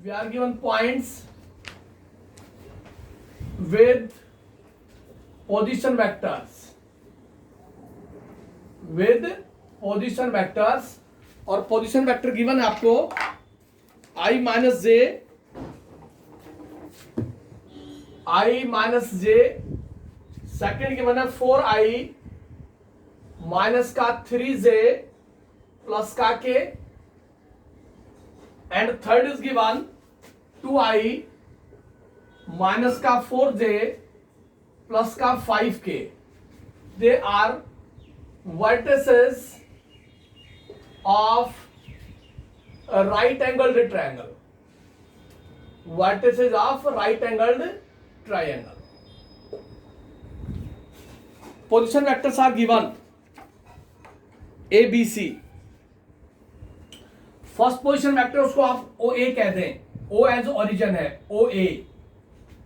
we are given points with position vectors और position vector given है आपको i minus J, second given है 4i minus का 3j plus का k, and third is given 2i minus का 4j plus का 5k. They are vertices of a right angled triangle. Vertices of right angled triangle. Position vectors are given A, B, C. First position vector उसको आप ओ ए कह दें, ओ as origin है, ओ ए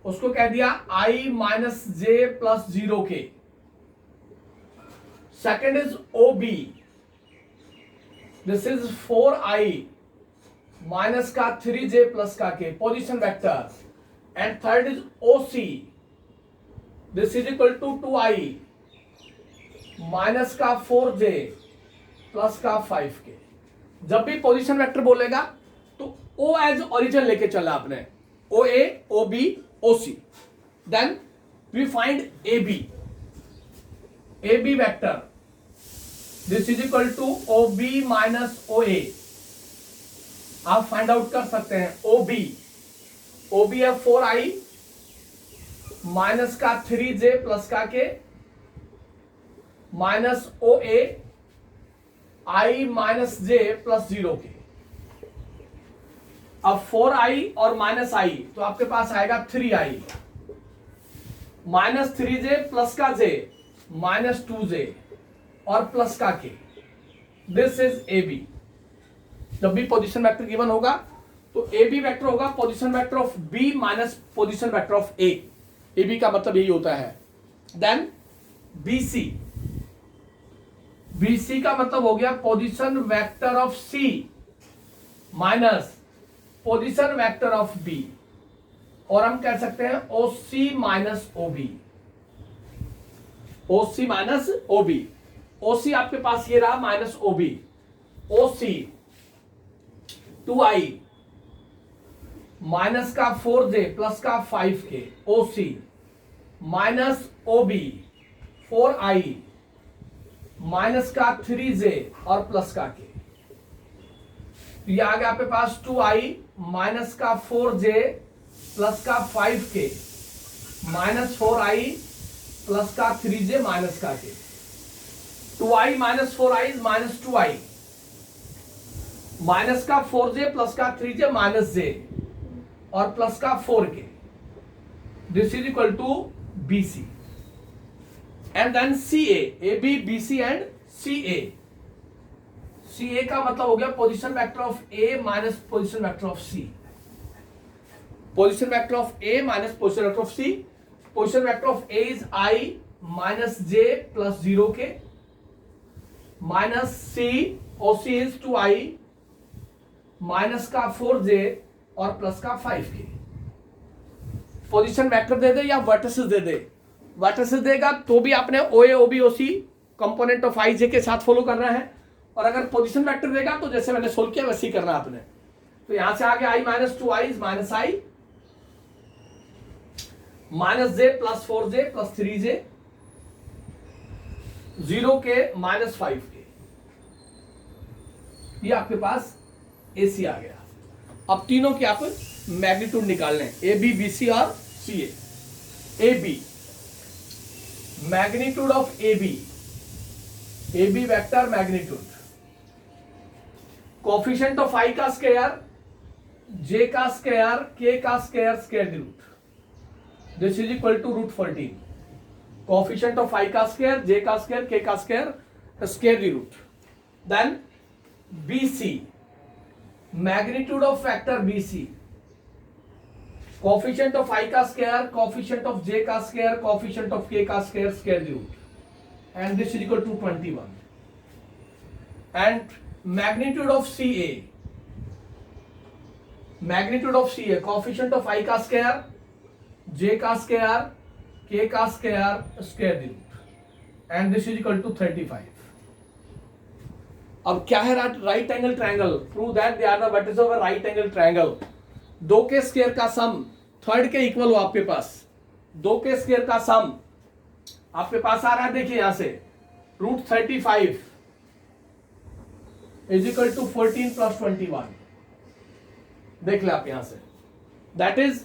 उसको कह दिया i minus J plus 0k. Second is O B, this is 4i minus का 3j plus का k position vector. And third is O C, this is equal to 2i minus का 4j plus का 5k. जब भी position vector बोलेगा तो O as origin लेके चला आपने, O A, O B, O C. Then we find A B vector, this is equal to O B minus O A. आप फाइंड आउट कर सकते हैं ओ बी है 4i माइनस का 3j प्लस का k minus O A i minus J plus 0k. अब 4i और minus i तो आपके पास आएगा 3i माइनस 3j प्लस का j माइनस 2j और प्लस का k. This is A B. जब भी पोजीशन वेक्टर गिवन होगा तो ए बी वेक्टर होगा position vector of B minus position vector of A. A B का मतलब यही होता है. देन बी सी का मतलब हो गया position vector of C minus position vector of B, और हम कह सकते हैं O C minus O B. O C minus O B. O C आपके पास ये रहा minus O B. O C 2i minus का 4j प्लस का 5k. O C minus O B 4i minus का 3j और प्लस का k. ये आ गया आपके पास 2i माइनस का 4j प्लस का 5k माइनस 4i प्लस का 3j माइनस का k. 2i minus 4i is minus 2i minus का 4j प्लस का 3j माइनस j और प्लस का 4k. This is equal to B C. And then C A B B C and C A का मतलब हो गया position vector of A minus position vector of C. Position vector of A minus position vector of C. Position vector of A is i minus J plus 0k minus C, O C is 2i minus का 4j और plus का 5k. Position vector दे दे या vertices दे दे. Vertices देगा तो भी आपने O A, O B, O C component of I J के साथ फॉलो करना है, और अगर पोजीशन वेक्टर देगा तो जैसे मैंने सोल्व किया वैसे ही करना आपने. तो यहां से आगे i minus 2i is minus i minus j plus 4j plus 3j 0k minus 5k. ये आपके पास ए सी आ गया. अब तीनों के आप मैग्नीट्यूड निकालने, ए बी बी सी और C A. A B magnitude of A B vector magnitude, coefficient of i का स्क्वायर, j का स्क्वायर, k का square, square the root. This is equal to root 14. Coefficient of i का square, j का square, k का square, square the root. Then B C magnitude of vector B C, coefficient of i का square, coefficient of j का square, coefficient of k का square, square root. And this is equal to 21. And magnitude of C A, magnitude of C है coefficient of आई का square, जे का square, के का square, square the root, and this is equal to 35। अब क्या है right angle triangle? Prove that they are the vertices of a right angle triangle. दो के स्क्वायर का सम थर्ड के इक्वल हो आपके पास, दो के स्क्वायर का सम आपके पास आ रहा है, देखिए यहां से root 35 is equal to 14 plus 21। देख ले आप यहां से, that is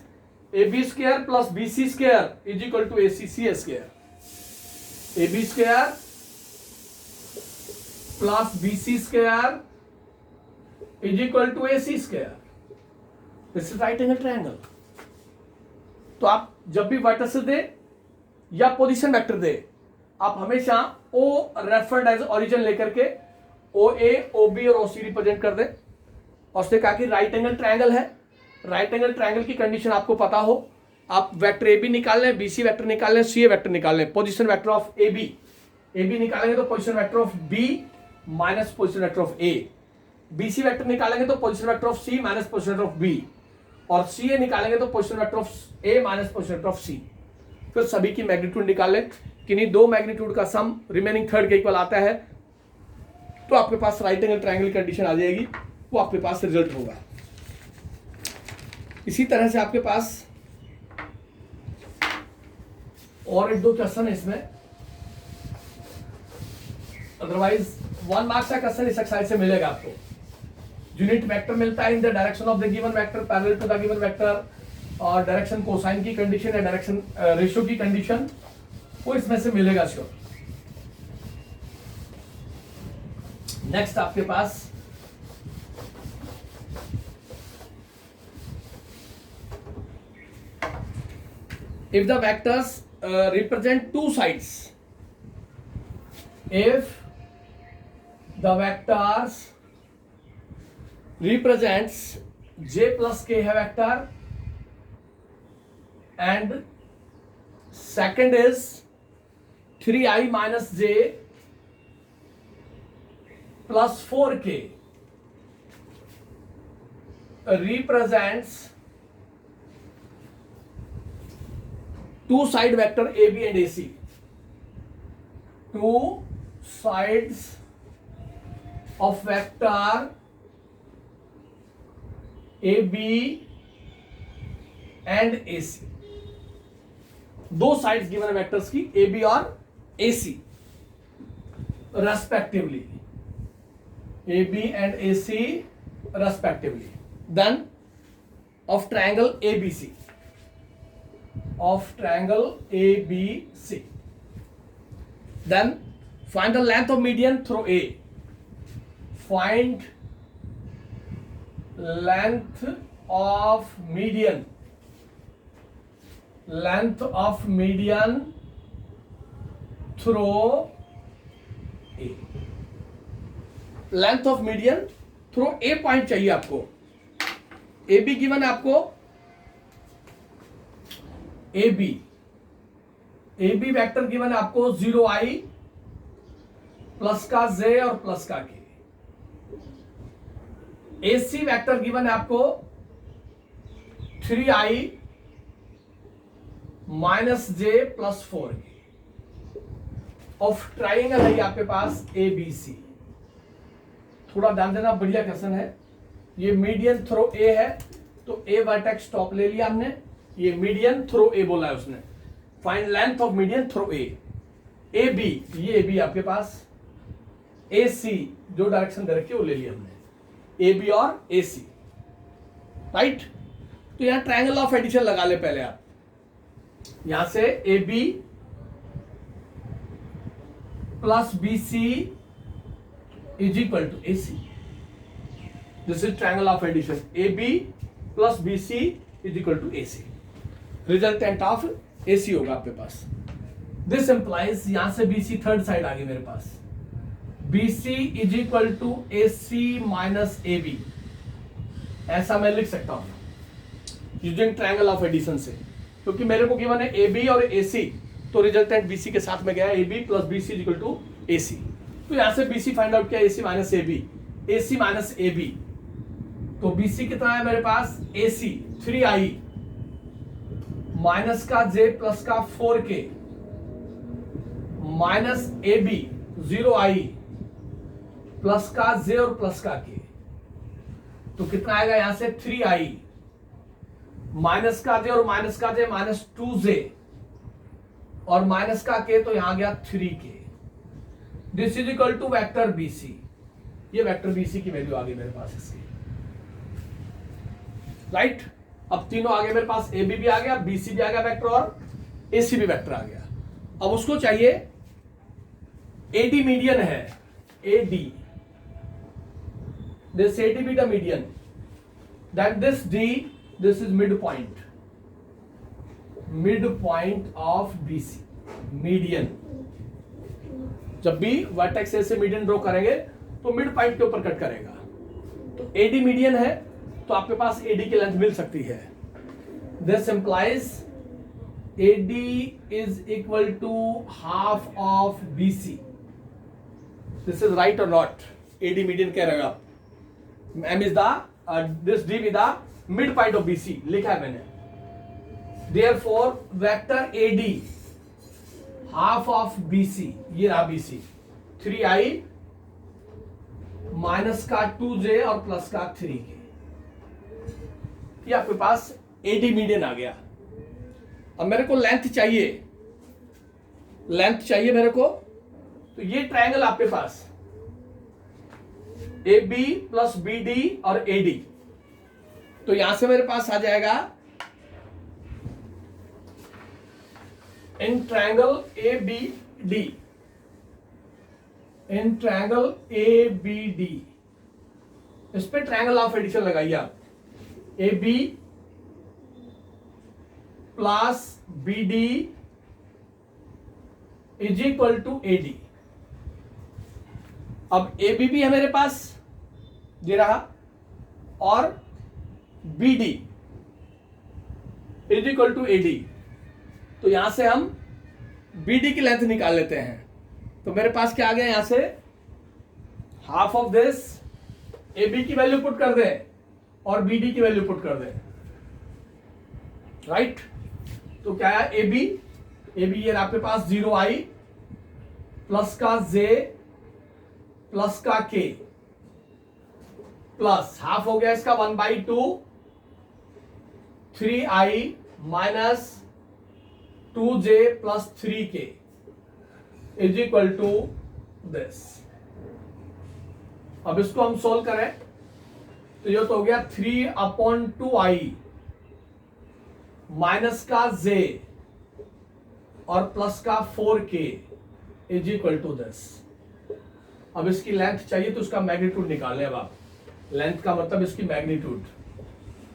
A B square plus B C square is equal to A C C square, A B square plus B C square is equal to A C square. This is right angle triangle. तो आप जब भी vertices दे या position vector दे, आप हमेशा ओ referred as origin लेकर के ओ A, O B और ओ सी रिप्रेजेंट कर दे। और उसने कहा कि राइट एंगल ट्रायंगल है, राइट एंगल ट्रायंगल की कंडीशन आपको पता हो, आप वेक्टर ए बी निकाल लें, बी सी वेक्टर निकाल लें, सी ए वेक्टर निकाल लें, position vector of A B निकालेंगे तो position vector of B minus position vector of A, B C vector निकालेंगे तो position vector of C minus position vector of B, और सी ए निकालेंगे तो position vector of A minus position vector of C. फिर सभी की magnitude निकालें, किन्हीं दो मैग्नीट्यूड का सम रिमेनिंग थर्ड के इक्वल आता है, तो आपके पास राइट एंगल ट्रायंगल कंडीशन आ जाएगी, वो आपके पास रिजल्ट होगा। इसी तरह से आपके पास और एक दो क्वेश्चन है इसमें, अदरवाइज 1 मार्क्स का क्वेश्चन इस एक्सरसाइज से मिलेगा आपको। यूनिट वेक्टर मिलता है in the direction of the given vector parallel to the given vector, और डायरेक्शन कोसाइन की कंडीशन या डायरेक्शन रेशियो की कंडीशन, वो इसमें से मिलेगा श्योर। नेक्स्ट आपके पास if the vectors represent two sides, if the vectors represents j plus k है vector, and second is 3i minus j plus 4k represents two side vector AB and AC, two sides of vector AB and AC, दो sides given vectors की AB और AC respectively, AB and AC respectively, then of triangle ABC, of triangle ABC. Then find the length of median through A. Find length of median. Length of median through A. Length of median through A point चाहिए आपको। A B given है आपको, ए B vector given है आपको 0i plus का j और plus का k। ए C vector given है आपको 3i minus j plus 4k। Of triangle है आपके पास ए बी सी। थोड़ा ध्यान देना, बढ़िया क्वेश्चन है ये। मीडियन थ्रो ए है तो ए वर्टेक्स टॉप ले लिया हमने, ये मीडियन थ्रो ए बोला है उसने। Find length of median through A B, ये ए बी आपके पास, ए सी जो डायरेक्शन दे रखी है वो ले लिया हमने, ए बी और ए सी, राइट। तो यहां ट्रायंगल ऑफ एडिशन लगा ले पहले आप, यहां से A B plus B C is equal to A C. This is triangle of addition, A B plus B C is equal to A C. Resultant of A C होगा आपके पास। This implies, यहां से B C third side आ गई मेरे पास, B C is equal to A C minus A B, ऐसा मैं लिख सकता हूं यूजिंग ट्रायंगल ऑफ एडिशन से, क्योंकि मेरे को गिवन है ए बी और ए सी, तो रिजल्टेंट बी सी के साथ में गया, A B plus B C is equal to A C. तो यहां से बी सी फाइंड आउट किया, A C minus A B, A C minus A B तो BC कितना है मेरे पास, AC 3I माइनस का J प्लस का 4K minus AB 0I plus का J और प्लस का K, तो कितना आएगा यहां से 3I माइनस का J और माइनस का J माइनस 2J और माइनस का K, तो यहां गया 3K। This is equal to vector BC। ये वेक्टर BC की वैल्यू आ गई मेरे पास इसकी, राइट। अब तीनों आगे मेरे पास AB भी आ गया, BC भी आ गया वेक्टर और AC भी वेक्टर आ गया। अब उसको चाहिए AD मीडियन है, AD, this AD be the median, then this D, this is midpoint, midpoint of BC, median. जब भी वर्टेक्स से मीडियन ड्रॉ करेंगे तो मिड पॉइंट के ऊपर कट करेगा, तो AD मीडियन है, तो आपके पास AD की लेंथ मिल सकती है। This implies AD is equal to half of BC। This is right और नॉट? AD मीडियन कह रहे हो आप, M is the this D with the midpoint of BC लिखा है मैंने। Therefore vector AD half of BC, ये रहा BC 3I माइनस का 2J और प्लस का 3K, ये आपके पास AD मीडियन आ गया। अब मेरे को लेंथ चाहिए, लेंथ चाहिए मेरे को, तो ये ट्रायंगल आपके पास AB प्लस BD और AD, तो यहां से मेरे पास आ जाएगा in triangle ABD, in triangle ABD, इस पे ट्रायंगल ऑफ एडिशन लगाइए आप, AB plus BD is equal to AD। अब AB भी है मेरे पास, ये रहा, और BD is equal to AD, तो यहां से हम BD की लेंथ निकाल लेते हैं। तो मेरे पास क्या आ गया, यहां से हाफ ऑफ दिस, AB की वैल्यू पुट कर दें और BD की वैल्यू पुट कर दें, राइट। तो क्या है AB ये आपके पास 0I प्लस का J प्लस का K प्लस हाफ हो गया इसका 1/2 3I minus 2J plus 3K is equal to this. अब इसको हम सोल्व करें तो ये तो हो गया 3/2I माइनस का J और प्लस का 4K is equal to this. अब इसकी लेंथ चाहिए तो उसका मैग्नीट्यूड निकाल लें। अब आप, लेंथ का मतलब इसकी मैग्नीट्यूड,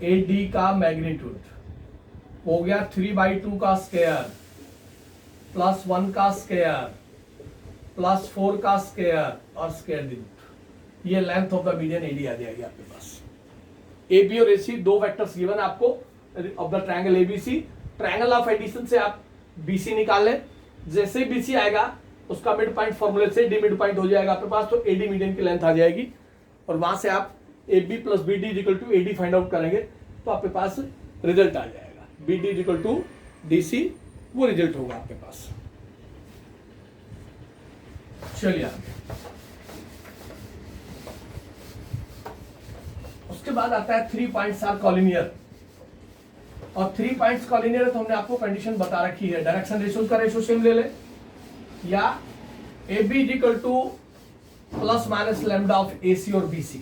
AD का मैग्नीट्यूड हो गया 3/2 का स्क्वायर प्लस 1 का स्क्वायर प्लस 4 का स्क्वायर और स्क्वायर रूट। ये length of the median AD आ जाएगी आपके पास। AB और AC दो वेक्टर्स गिवन है आपको of the triangle ABC। Triangle of addition से आप BC निकाल लें, जैसे BC आएगा उसका मिड पॉइंट फॉर्मूले से D मिड पॉइंट हो जाएगा आपके पास, तो AD मीडियन की लेंथ आ जाएगी, और वहां से आप AB plus BD is equal to AD find out करेंगे तो आपके पास रिजल्ट आ जाएगा। BD is equal to DC, वो रिजल्ट होगा आपके पास। चलिए उसके बाद आता है 3 पॉइंट्स आर कॉलिनियर, और 3 पॉइंट्स कॉलिनियर तो हमने आपको कंडीशन बता रखी है, डायरेक्शन रेशियो का रेशियो सेम ले ले, या AB is equal to plus minus lambda of AC और BC।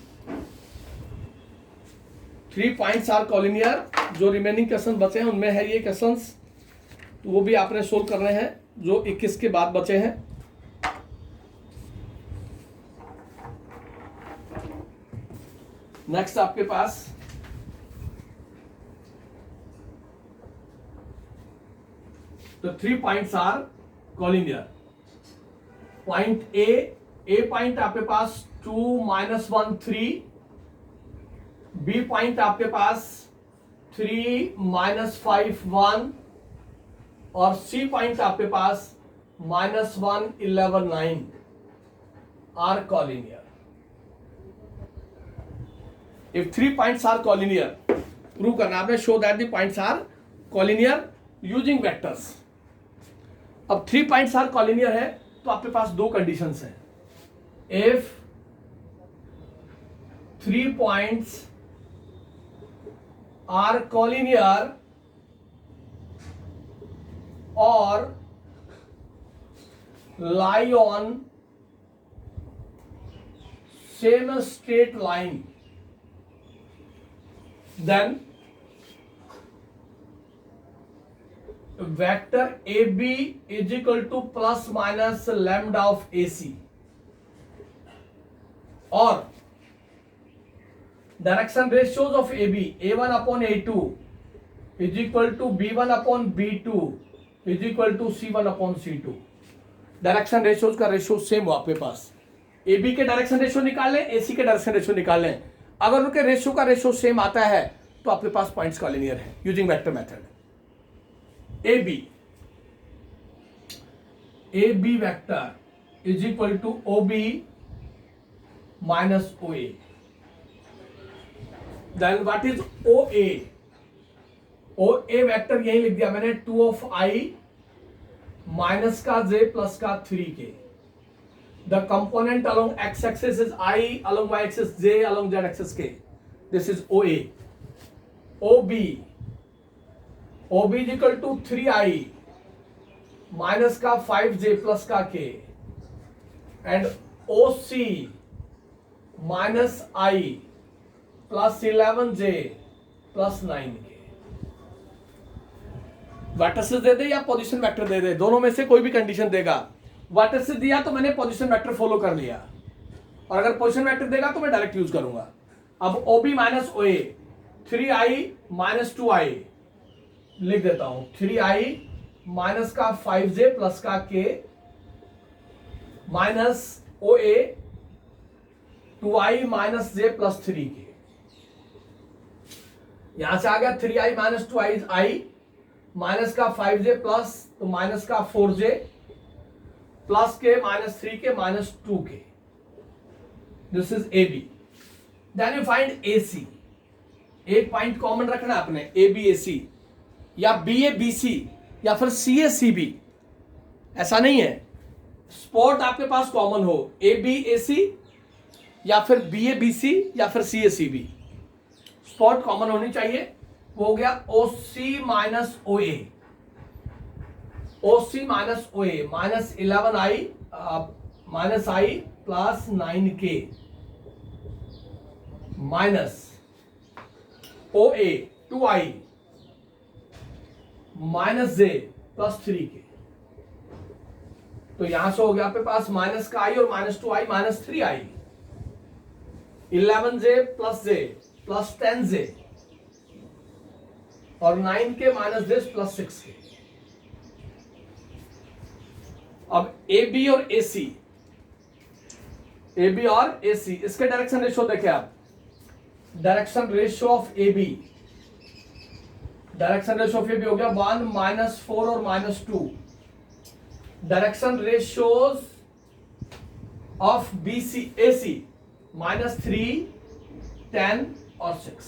3 points are collinear. जो रिमेनिंग क्वेश्चन बचे हैं उनमें है ये क्वेश्चंस, तो वो भी आपने सोल्व करने हैं जो 21 के बाद बचे हैं। नेक्स्ट आपके पास तो 3 points are collinear. Point A point आपके पास 2 - 1 3, बी पॉइंट आपके पास 3 - 5 1, और सी पॉइंट आपके पास -1 11 9 are collinear. If 3 points are collinear, prove करना आपने, show that the points are collinear using vectors. अब 3 पॉइंट्स आर कॉलिनियर है तो आपके पास दो कंडीशंस हैं। इफ 3 पॉइंट्स आर कॉलिनियर और lie on same straight line, then vector AB is equal to plus minus lambda of AC, or direction ratios of AB A1 upon A2 is equal to B1 upon B2 is equal to C1 upon C2। Direction ratios का ratio same हो आपके पास, ए B के direction ratio निकाल लें, ए सी के direction ratio निकाल लें। अगर उनके रेशियो का रेशियो सेम आता है तो आपके पास पॉइंट्स कॉलिनियर है using vector method. A B vector is equal to O B minus O A. Then what is O A? O A vector यही लिख दिया मैंने, 2 ऑफ आई माइनस का जे प्लस का 3 K. The component along X axis is I, along Y axis J, along Z axis K. This is O A. O B is equal to 3i minus का 5j plus का k, and O C minus I plus 11j plus 9k। Vertices दे दे या position vector दे दे, दोनों में से कोई भी कंडीशन देगा। वर्टिसेस दिया तो मैंने पोजीशन वेक्टर फॉलो कर लिया, और अगर पोजीशन वेक्टर देगा तो मैं डायरेक्ट यूज करूंगा। अब ओ बी माइनस ओ ए, 3i माइनस 2i लिख देता हूं, 3i माइनस का 5j प्लस का k माइनस ओ ए 2i minus j plus 3k। यहां से आ गया 3i minus 2i is i, minus का 5j प्लस तो माइनस का 4j plus K minus 3k minus 2k। This is A B. Then you find A C. एक point common रखना आपने, ए बी ए सी या बी ए बी सी या फिर सी A C B, ऐसा नहीं है। स्पॉट आपके पास कॉमन हो, ए बी ए सी या फिर बी ए बी सी या फिर सी A C B, spot common होनी चाहिए। वो हो गया ओ C minus O A, O C minus O A, minus 11i minus I plus 9k minus O A 2i minus j plus 3k। तो यहां से हो गया आपके पास माइनस का i और minus 2i minus 3i, 11j plus j plus 10j और 9k minus j plus 6k। अब ए बी और ए सी, ए बी और ए सी, इसके डायरेक्शन रेशियो देखें आप। Direction ratio of A B, direction ratio of A B हो गया 1 माइनस 4 और minus 2। Direction ratios of B C A C minus 3, 10 और 6।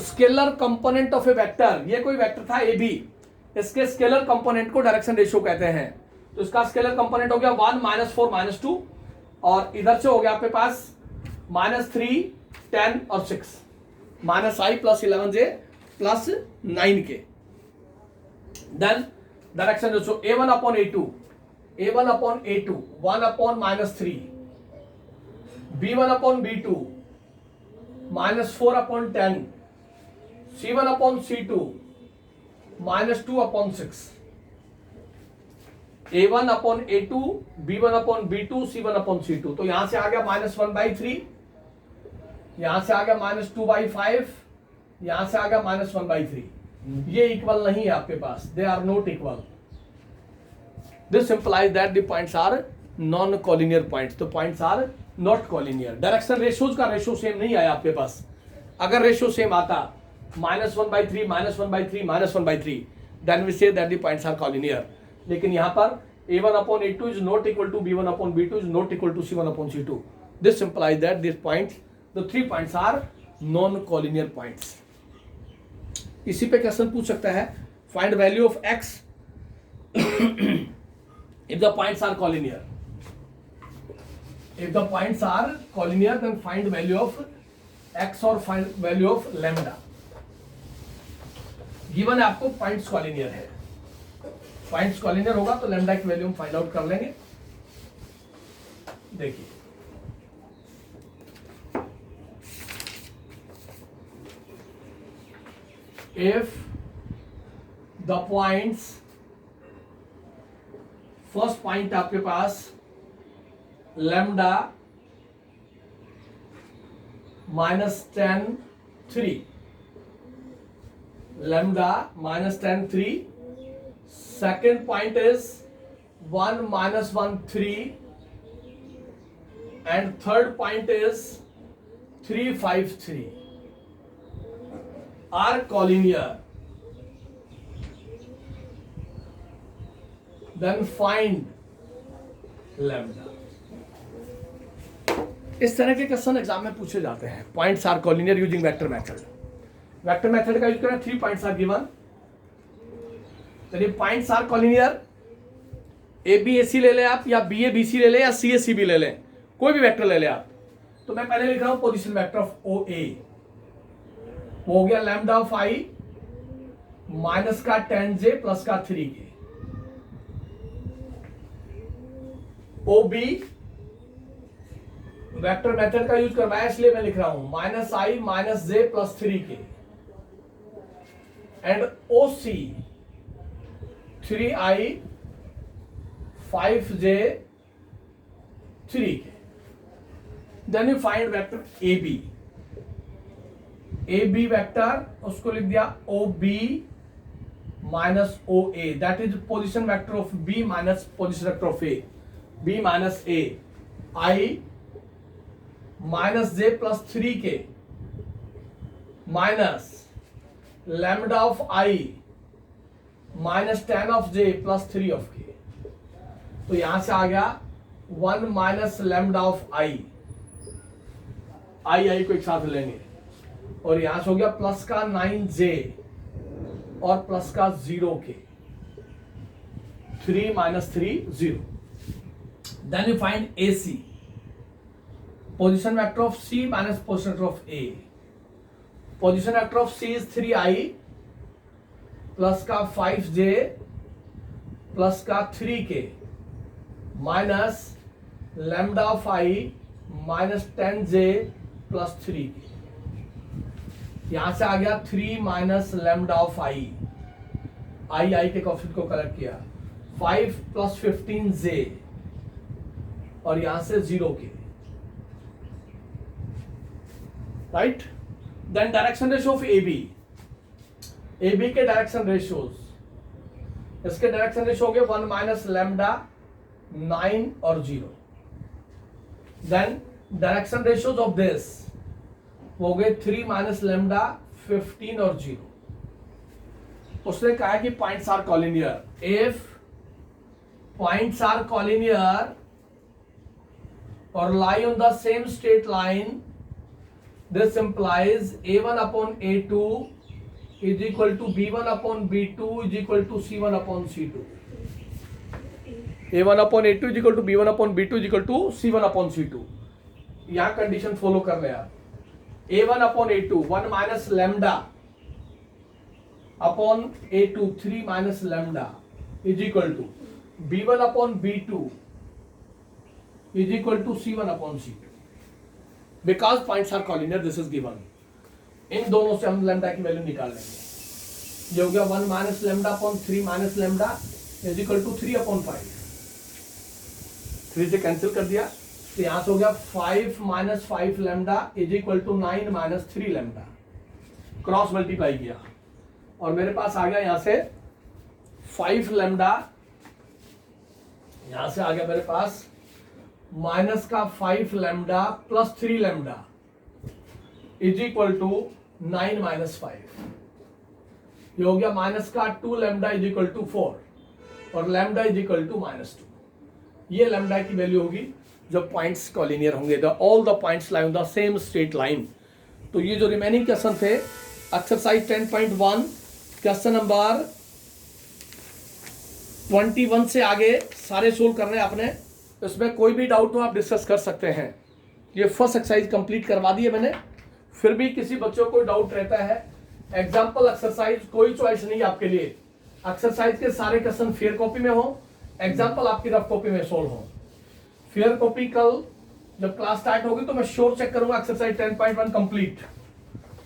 Scalar component of a vector, ये कोई वेक्टर था ए बी, इसके स्केलर कंपोनेंट को डायरेक्शन रेशियो कहते हैं। तो इसका स्केलर कंपोनेंट हो गया 1 माइनस 4 माइनस 2, और इधर से हो गया आपके पास माइनस 3, 10 और 6, minus I plus 11j plus 9k। Then direction ratio a1 upon a2, a1 upon a2 1 upon minus 3, b1 upon b2 minus 4 upon 10, c1 upon c2 minus 2 upon 6, a1 upon a2, b1 upon b2, c1 upon c2। तो यहां से आ गया minus 1/3, यहां से आ गया minus 2/5, यहां से आ गया माइनस 1/3। ये इक्वल नहीं है आपके पास, they are not equal. This implies that the points are non collinear points. तो points are not collinear. Direction ratios का रेशियो सेम नहीं आया आपके पास। अगर रेशियो सेम आता minus 1/3 minus 1/3 minus 1/3, then we say that the points are collinear. लेकिन यहां पर a1 upon a2 is not equal to b1 upon b2 is not equal to c1 upon c2. This implies that these points the 3 points are non collinear points. इसी पे question पूछ सकता है, find value of x if the points are collinear. If the points are collinear, then find value of x or find value of lambda. Given है आपको points collinear है, points collinear होगा तो लैम्डा की value हम find out कर लेंगे। देखिए if the points, first point आपके पास lambda -10 3, lambda -10 3, second point is 1 -1 3, and third point is 3 5 3 are collinear, then find lambda। इस तरह के क्वेश्चन एग्जाम में पूछे जाते हैं। Points are collinear using vector method. Vector method का यूज करें, 3 पॉइंट्स आर गिवन। चलिए points are collinear, A B A C ले लें आप, या बी ए बी सी ले लें, या सी ए सी बी ले लें, कोई भी वेक्टर ले लें आप। तो मैं पहले लिख रहा हूं पोजीशन वेक्टर ऑफ ओ ए, वो हो गया लैम्डा ऑफ आई माइनस का 10 जे प्लस का 3 के। ओ बी वेक्टर मेथड का यूज करवाया इसलिए मैं लिख रहा हूं -i -j + 3 के। And O C 3i 5j 3 k. Then you find vector A B. A B vector उसको लिख दिया O B minus O A, that is position vector of B minus position vector of A. b minus A, i -j + 3 k minus lambda of i -10 of j + 3 of k। तो यहां से आ गया 1 minus lambda of i को एक साथ लेंगे, और यहां से हो गया प्लस का 9j और प्लस का 0 के, 3 - 3 0। Then you find AC, position vector of C minus position vector of A. Position vector of C is 3i plus का 5j plus का 3k minus lambda of I minus 10j plus 3k। यहां से आ गया 3 minus lambda of I के coefficient को collect किया, 5 plus 15j और यहां से 0 k, right. Then direction ratio of A B के डायरेक्शन रेशियोज, इसके डायरेक्शन रेशियो हो गए 1 माइनस लैम्डा 9 और 0। Then direction ratios of this हो गए 3 माइनस लैम्डा 15 और 0। उसने कहा कि points are collinear. If points are collinear or lie on the same straight line, this implies a1 upon a2 is equal to b1 upon b2 is equal to c1 upon c2। a1 upon a2 is equal to b1 upon b2 is equal to c1 upon c2। यहां condition follow कर रहे हैं आप। a1 upon a2 1 minus lambda upon a2 3 minus lambda is equal to b1 upon b2 is equal to c1 upon c2। because points are collinear, this is given। इन दोनों से हम lambda की value निकाल लेंगे। ये हो गया 1 minus lambda upon 3 minus lambda is equal to 3 upon 5। 3 से कैंसिल कर दिया, तो यहां से हो गया 5 minus 5 lambda is equal to 9 minus 3 lambda. Cross multiply किया और मेरे पास आ गया यहां से 5 लैम्डा, यहां से आ गया मेरे पास माइनस का 5 lambda plus 3 lambda is equal to 9 minus 5। ये हो गया माइनस का 2 लैम्डा इज इक्वल टू 4 और लैम्डा इज इक्वल टू -2। ये लैम्डा की वैल्यू होगी जब पॉइंट्स कॉलिनियर होंगे, the all the points lie on the same straight line. तो ये जो रिमेनिंग क्वेश्चन थे एक्सरसाइज 10.1 क्वेश्चन नंबर 21 से आगे सारे सोल्व करने आपने। इसमें कोई भी डाउट हो आप डिस्कस कर सकते हैं। ये फर्स्ट एक्सरसाइज कंप्लीट करवा दी है मैंने, फिर भी किसी बच्चों को डाउट रहता है। एग्जाम्पल एक्सरसाइज कोई चॉइस नहीं आपके लिए, एक्सरसाइज के सारे क्वेश्चन फेयर कॉपी में हो, एग्जाम्पल आपकी रफ कॉपी में सोल्व हो। फेयर कॉपी कल जब क्लास स्टार्ट होगी तो मैं श्योर चेक करूंगा एक्सरसाइज 10.1 कंप्लीट।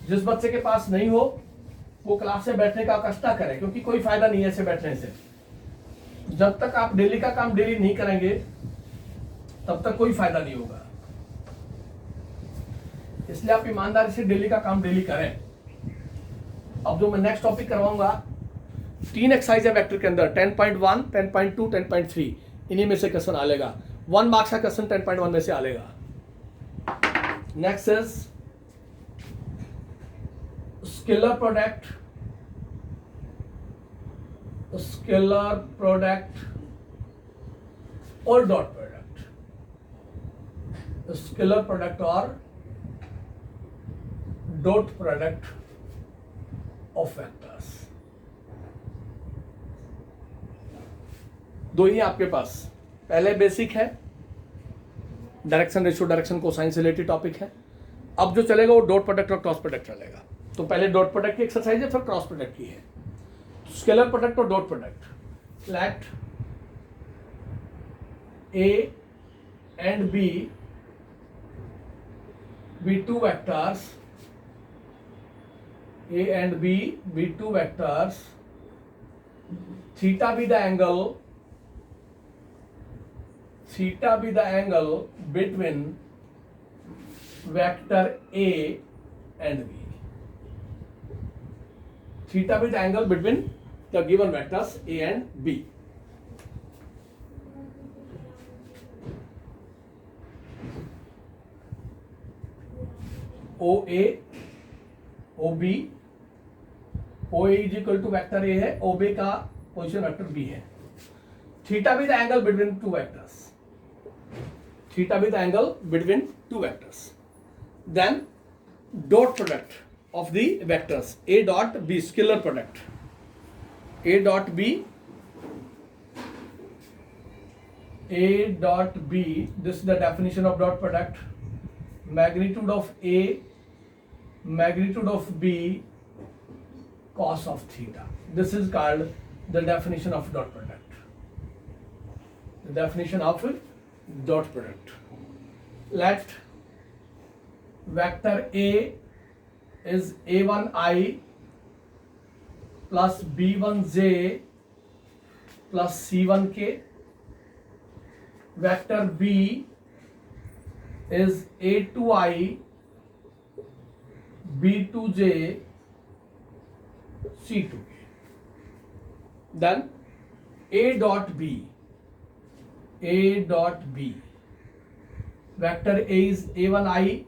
जिस बच्चे के पास नहीं हो वो क्लास में बैठने का कष्ट ना करे, क्योंकि कोई फायदा नहीं है ऐसे बैठने से। जब तक आप डेली का काम डेली नहीं करेंगे तब तक कोई फायदा नहीं होगा। इसलिए आप ईमानदारी से डेली का काम डेली करें। अब जो मैं नेक्स्ट टॉपिक करवाऊंगा, 3 एक्सरसाइज है वेक्टर के अंदर, 10.1, 10.2, 10.3, इन्हीं में से क्वेश्चन आएगा। 1 मार्क्स का क्वेश्चन 10.1 में से आएगा। Next is scalar product, scalar product और डॉट प्रोडक्ट, स्केलर प्रोडक्ट और डॉट प्रोडक्ट ऑफ वेक्टर्स। दो ही आपके पास, पहले बेसिक है, डायरेक्शन रेशियो, डायरेक्शन कोसाइन से रिलेटेड टॉपिक है। अब जो चलेगा वो डॉट प्रोडक्ट और क्रॉस प्रोडक्ट चलेगा। तो पहले डॉट प्रोडक्ट की एक्सरसाइज है, फिर क्रॉस प्रोडक्ट की है। स्केलर प्रोडक्ट और dot product, let A and B be two vectors, A and B be two vectors, theta be the angle, theta be the angle between vector A and B. Theta be the angle between the given vectors A and B. OA, OB, OA is equal to vector A है, OB का position vector B है। Theta be the angle between two vectors, theta be the angle between two vectors. Then dot product of the vectors A dot B, scalar product A dot B, A dot B, this is the definition of dot product. Magnitude of A, magnitude of B, cos of theta. This is called the definition of dot product. The definition of dot product. Let vector A is A1I plus B1J plus C1K. Vector B is A2I, B2J, C2K. Then A dot B, A dot B. Vector A is A1I,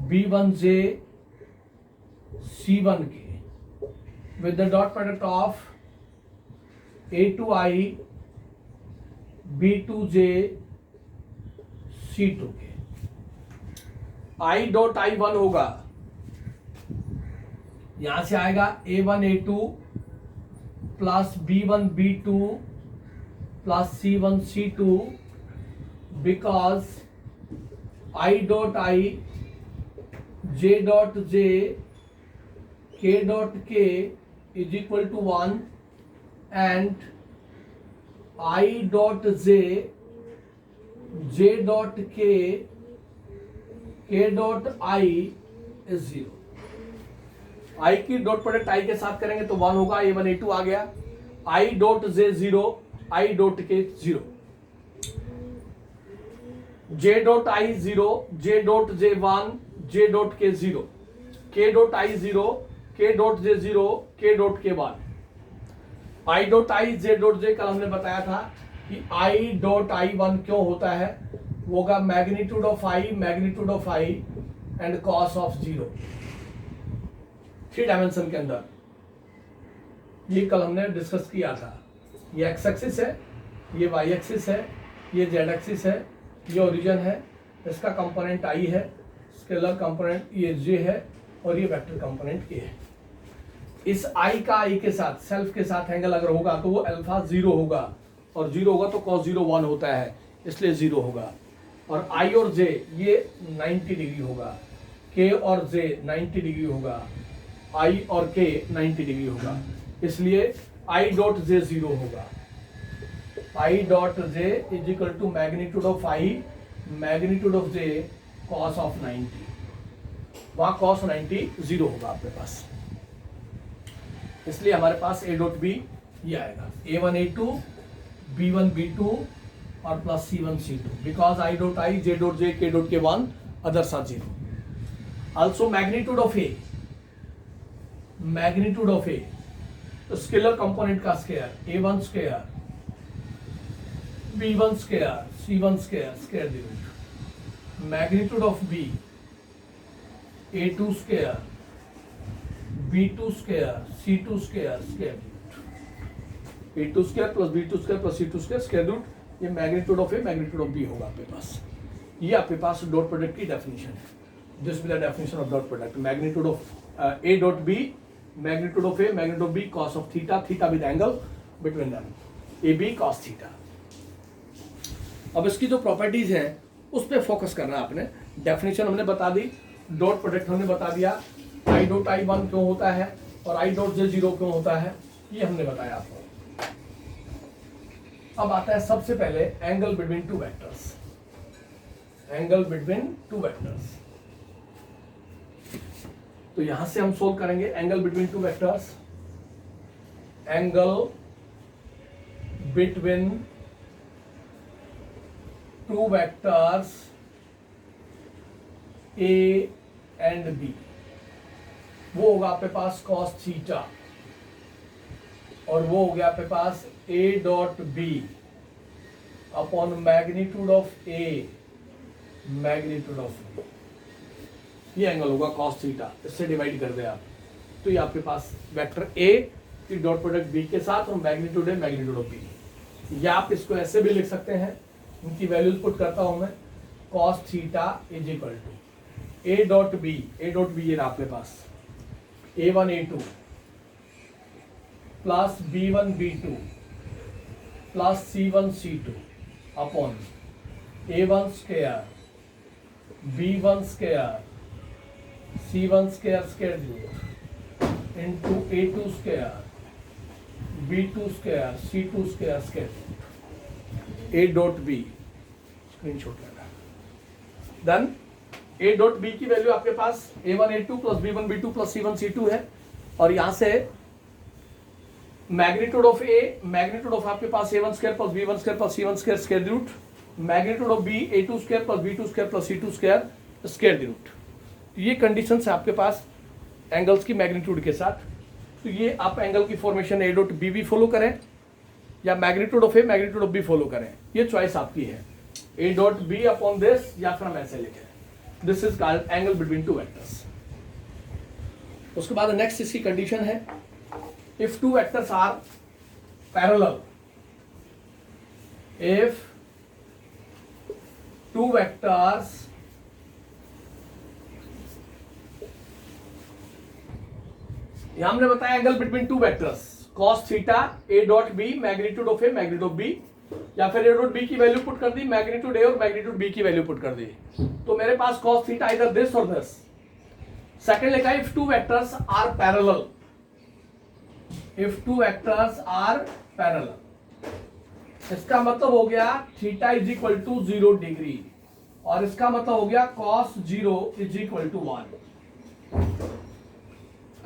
B1J, C1K with the dot product of A2I, B2J, C2 के। I dot I1 होगा, यहां से आएगा A1 A2 plus B1 B2 plus C1 C2, because I dot I, J dot J, K dot K is equal to 1 and I dot J, J dot K, K dot I is 0। I की dot product I के साथ करेंगे तो 1 होगा, A1 A2 आ गया। I dot J 0, I dot K 0, J dot I 0, J dot J 1, J dot K 0, K dot I 0, K dot J 0, K dot K 1। I dot I, J dot J कल हमने बताया था कि I dot I1 क्यों होता है, वो होगा magnitude of I, magnitude of I and cos of 0, 3 dimension के अंदर। ये कल हमने डिस्कस किया था। ये एक्स एक्सिस है, ये वाई एक्सिस है, ये जेड एक्सिस है, ये ओरिजिन है, इसका कंपोनेंट आई है, स्केलर कंपोनेंट ये जे है और ये वेक्टर कंपोनेंट ए है। इस आई का आई के साथ सेल्फ के साथ एंगल अगर होगा तो वो अल्फा 0 होगा और 0 होगा तो cos 0 1 होता है, इसलिए 0 होगा। और आई और जे ये 90 डिग्री होगा, के और जे 90 डिग्री होगा, आई और के 90 डिग्री होगा, इसलिए आई डॉट जे 0 होगा। I dot J is equal to magnitude of I magnitude of J cos of 90, वहां कॉस 90 0 होगा आपके पास, इसलिए हमारे पास ए डॉट बी ये आएगा A1 A2 B1 B2 और plus C1 C2 because I dot I J dot J K dot K 1 others are 0। Also magnitude of A तो scalar component का square A1 square B1 square C1 square square the root, magnitude of B A2 square B2 square C2 square square root, A2 square plus B2 square plus C2 square square root, ये magnitude of A magnitude of B होगा आपके पास। ये आपके पास dot product की definition है। This will the definition of dot product, magnitude of A dot B magnitude of A magnitude of B cos of theta, theta with angle between them, A B cos theta. अब इसकी जो properties है उस पर focus करना है आपने। Definition हमने बता दी, डॉट प्रोडक्ट हमने बता दिया, आई डॉट आई 1 क्यों होता है और आई डॉट जे 0 क्यों होता है, ये हमने बताया आपको। अब आता है सबसे पहले angle between two vectors, angle between two vectors. तो यहां से हम सोल्व करेंगे angle between two vectors, angle between two vectors A and B, वो होगा आपके पास cos थीटा और वो हो गया आपके पास a dot B upon magnitude of a magnitude of b, ये एंगल होगा cos थीटा, इससे डिवाइड कर दे आप तो ये आपके पास वेक्टर a की डॉट प्रोडक्ट b के साथ और मैग्नीट्यूड है मैग्नीट्यूड ऑफ b। या आप इसको ऐसे भी लिख सकते हैं, उनकी वैल्यूज पुट करता हूं मैं, cos theta is equal to a dot B ये रहा आपके पास A1 A2 plus B1 B2 plus C1 C2 upon A1 square B1 square C1 square square root into A2 square B2 square C2 square square root, A dot B screenshot लेना। Then A dot B की value आपके पास A1 A2 plus B1 B2 plus C1 C2 है और यहां से magnitude of A magnitude of आपके पास A1 square plus B1 square plus C1 square square root, magnitude of B A2 square plus B2 square plus C2 square square root. ये condition है आपके पास angles की मैग्नीट्यूड के साथ। तो ये आप एंगल की फॉर्मेशन ए डॉट बी भी फॉलो करें या magnitude of A magnitude of B follow करें, ये चॉइस आपकी है, A dot B upon this या फिर हम ऐसे लिखें। This is called angle between two vectors. उसके बाद नेक्स्ट इसकी कंडीशन है, if two vectors are parallel, if two vectors यहां हमने बताया angle between two vectors cos theta a dot B magnitude of A magnitude of B, या फिर a dot B की वैल्यू पुट कर दी, मैग्नीट्यूड ए और मैग्नीट्यूड बी की वैल्यू पुट कर दी, तो मेरे पास cos थीटा इधर दिस और दिस। सेकंड लिखा है if two vectors are parallel, if two vectors are parallel, इसका मतलब हो गया theta is equal to 0 degree और इसका मतलब हो गया cos 0 इज इक्वल टू 1।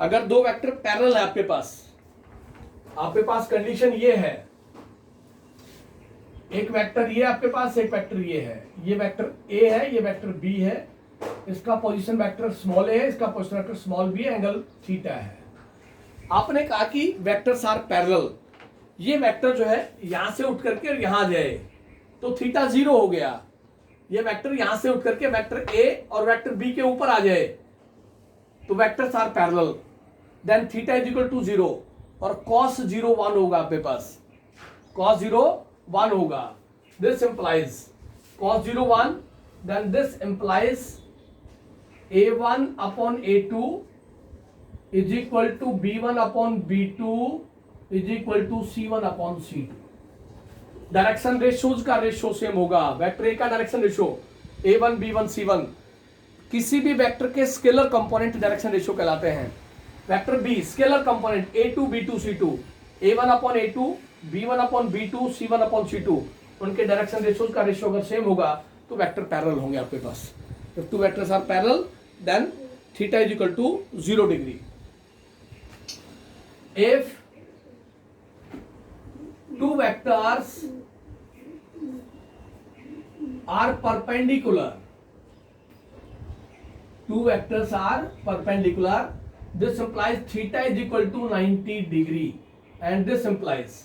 अगर दो वेक्टर पैरेलल है आपके पास कंडीशन ये है, एक वेक्टर ये आपके पास, एक वेक्टर ये है, ये वेक्टर ए है, ये वेक्टर बी है, इसका पोजीशन वेक्टर स्मॉल ए है, इसका पोजीशन वेक्टर स्मॉल बी है, एंगल थीटा है। आपने कहा कि वेक्टर्स आर पैरेलल, ये वेक्टर जो है यहां से उठ करके यहां जाए तो थीटा 0 हो गया, ये वेक्टर यहां से उठ करके वेक्टर ए और वेक्टर बी के ऊपर आ जाए तो vectors are parallel, then theta is equal to 0 और cos 0 1 होगा आपके पास, cos 0 1 होगा। this implies cos 0 1, then this implies a1 upon a2 is equal to b1 upon b2 is equal to c1 upon c2. Direction ratios का ratio same होगा. Vector A का direction ratio a1 b1 c1 किसी भी vector के scalar component direction ratio कहलाते हैं. Vector B scalar component a2 b2 c2 a1 upon a2 b1 upon b2 c1 upon c2 उनके direction ratios का ratio अगर same होगा तो वेक्टर पैरेलल होंगे आपके पास. If two vectors are parallel then theta is equal to 0 degree. If two vectors are perpendicular, this implies theta is equal to 90 degree and this implies